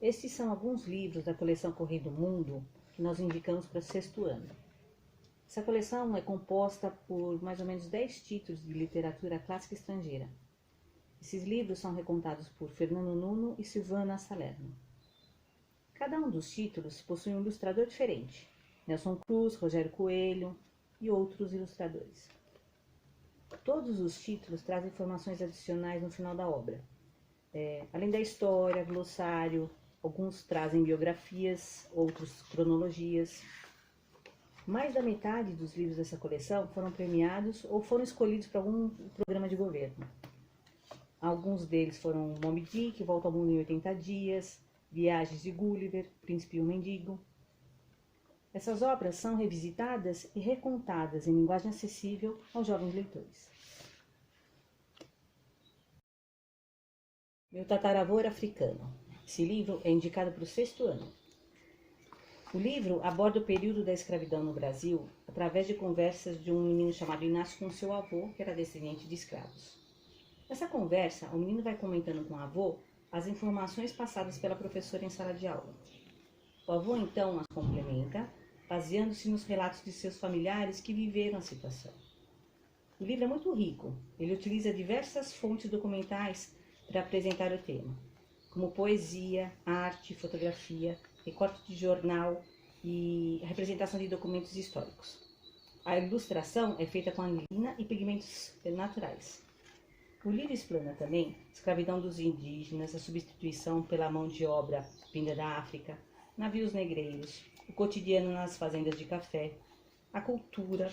Estes são alguns livros da coleção Correio do Mundo que nós indicamos para o 6º ano. Essa coleção é composta por mais ou menos 10 títulos de literatura clássica estrangeira. Esses livros são recontados por Fernando Nuno e Silvana Salerno. Cada um dos títulos possui um ilustrador diferente: Nelson Cruz, Rogério Coelho e outros ilustradores. Todos os títulos trazem informações adicionais no final da obra. Além da história, glossário, alguns trazem biografias, outros cronologias. Mais da metade dos livros dessa coleção foram premiados ou foram escolhidos para algum programa de governo. Alguns deles foram Moby Dick, Volta ao Mundo em 80 Dias, Viagens de Gulliver, Príncipe e o Mendigo. Essas obras são revisitadas e recontadas em linguagem acessível aos jovens leitores. Meu Tataravô Era Africano. Esse livro é indicado para o 6º ano. O livro aborda o período da escravidão no Brasil através de conversas de um menino chamado Inácio com seu avô, que era descendente de escravos. Nessa conversa, o menino vai comentando com o avô as informações passadas pela professora em sala de aula. O avô então as complementa, baseando-se nos relatos de seus familiares que viveram a situação. O livro é muito rico. Ele utiliza diversas fontes documentais para apresentar o tema, como poesia, arte, fotografia, recorte de jornal e representação de documentos históricos. A ilustração é feita com anilina e pigmentos naturais. O livro explana também a escravidão dos indígenas, a substituição pela mão de obra vinda da África, navios negreiros, o cotidiano nas fazendas de café, a cultura,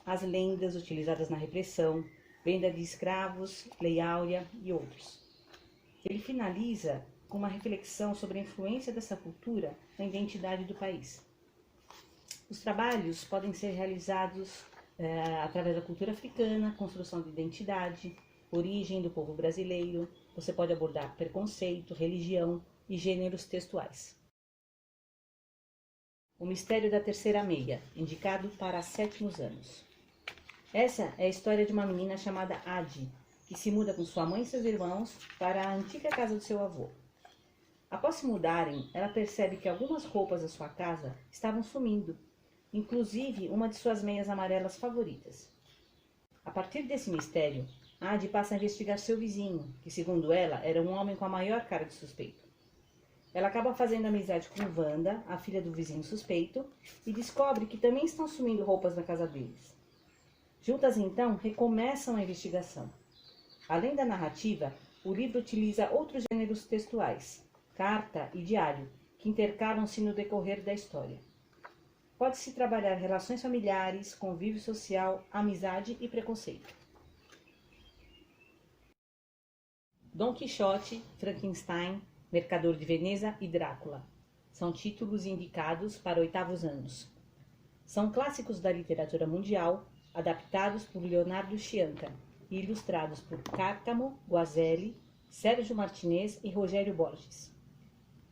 as lendas utilizadas na repressão, venda de escravos, Lei Áurea e outros. Ele finaliza com uma reflexão sobre a influência dessa cultura na identidade do país. Os trabalhos podem ser realizados através da cultura africana, construção de identidade, origem do povo brasileiro. Você pode abordar preconceito, religião e gêneros textuais. O Mistério da Terceira Meia, indicado para 7º anos. Essa é a história de uma menina chamada Adi, que se muda com sua mãe e seus irmãos para a antiga casa do seu avô. Após se mudarem, ela percebe que algumas roupas da sua casa estavam sumindo, inclusive uma de suas meias amarelas favoritas. A partir desse mistério, Adi passa a investigar seu vizinho, que segundo ela era um homem com a maior cara de suspeito. Ela acaba fazendo amizade com Wanda, a filha do vizinho suspeito, e descobre que também estão sumindo roupas na casa deles. Juntas então recomeçam a investigação. Além da narrativa, o livro utiliza outros gêneros textuais, carta e diário, que intercalam-se no decorrer da história. Pode-se trabalhar relações familiares, convívio social, amizade e preconceito. Dom Quixote, Frankenstein, Mercador de Veneza e Drácula. São títulos indicados para 8º anos. São clássicos da literatura mundial, adaptados por Leonardo Scianca e ilustrados por Cárcamo, Guazelli, Sérgio Martinez e Rogério Borges.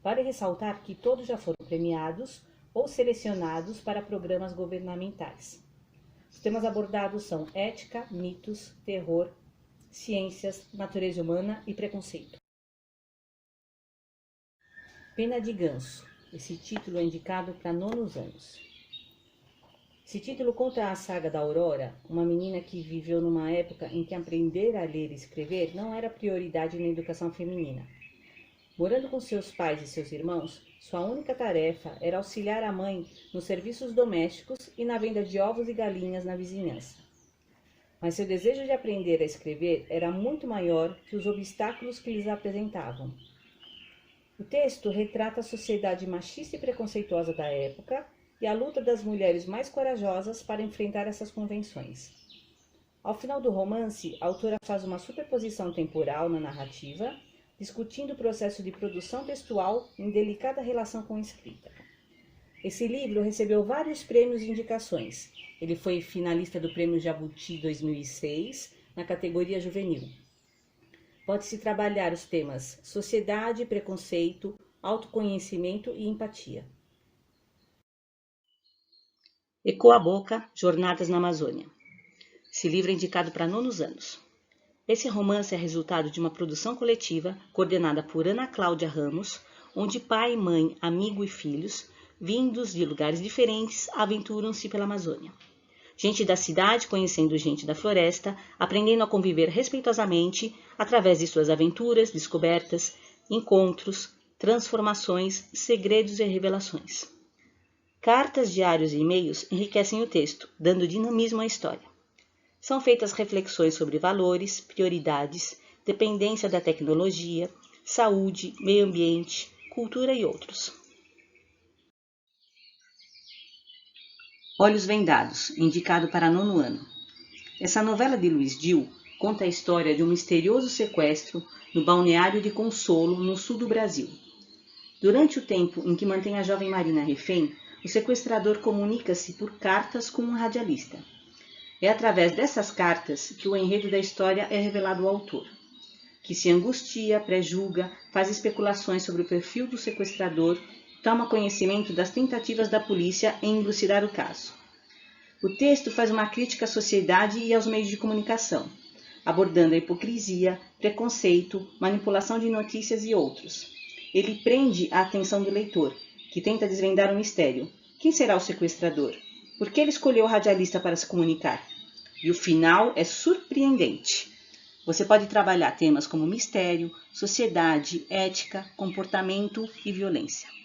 Vale ressaltar que todos já foram premiados ou selecionados para programas governamentais. Os temas abordados são ética, mitos, terror, ciências, natureza humana e preconceito. Pena de Ganso. Esse título é indicado para 9º anos. Esse título conta a saga da Aurora, uma menina que viveu numa época em que aprender a ler e escrever não era prioridade na educação feminina. Morando com seus pais e seus irmãos, sua única tarefa era auxiliar a mãe nos serviços domésticos e na venda de ovos e galinhas na vizinhança. Mas seu desejo de aprender a escrever era muito maior que os obstáculos que lhes apresentavam. O texto retrata a sociedade machista e preconceituosa da época e a luta das mulheres mais corajosas para enfrentar essas convenções. Ao final do romance, a autora faz uma superposição temporal na narrativa, discutindo o processo de produção textual em delicada relação com a escrita. Esse livro recebeu vários prêmios e indicações. Ele foi finalista do Prêmio Jabuti 2006, na categoria juvenil. Pode-se trabalhar os temas sociedade, preconceito, autoconhecimento e empatia. Ecoa a Boca, Jornadas na Amazônia. Esse livro é indicado para 9º anos. Esse romance é resultado de uma produção coletiva coordenada por Ana Cláudia Ramos, onde pai, mãe, amigo e filhos, vindos de lugares diferentes, aventuram-se pela Amazônia. Gente da cidade conhecendo gente da floresta, aprendendo a conviver respeitosamente através de suas aventuras, descobertas, encontros, transformações, segredos e revelações. Cartas, diários e e-mails enriquecem o texto, dando dinamismo à história. São feitas reflexões sobre valores, prioridades, dependência da tecnologia, saúde, meio ambiente, cultura e outros. Olhos Vendados, indicado para 9º ano. Essa novela de Luiz Dil conta a história de um misterioso sequestro no balneário de Consolo, no sul do Brasil. Durante o tempo em que mantém a jovem Marina refém, o sequestrador comunica-se por cartas com um radialista. É através dessas cartas que o enredo da história é revelado ao autor, que se angustia, pré-julga, faz especulações sobre o perfil do sequestrador, toma conhecimento das tentativas da polícia em elucidar o caso. O texto faz uma crítica à sociedade e aos meios de comunicação, abordando a hipocrisia, preconceito, manipulação de notícias e outros. Ele prende a atenção do leitor, que tenta desvendar o mistério. Quem será o sequestrador? Por que ele escolheu o radialista para se comunicar? E o final é surpreendente. Você pode trabalhar temas como mistério, sociedade, ética, comportamento e violência.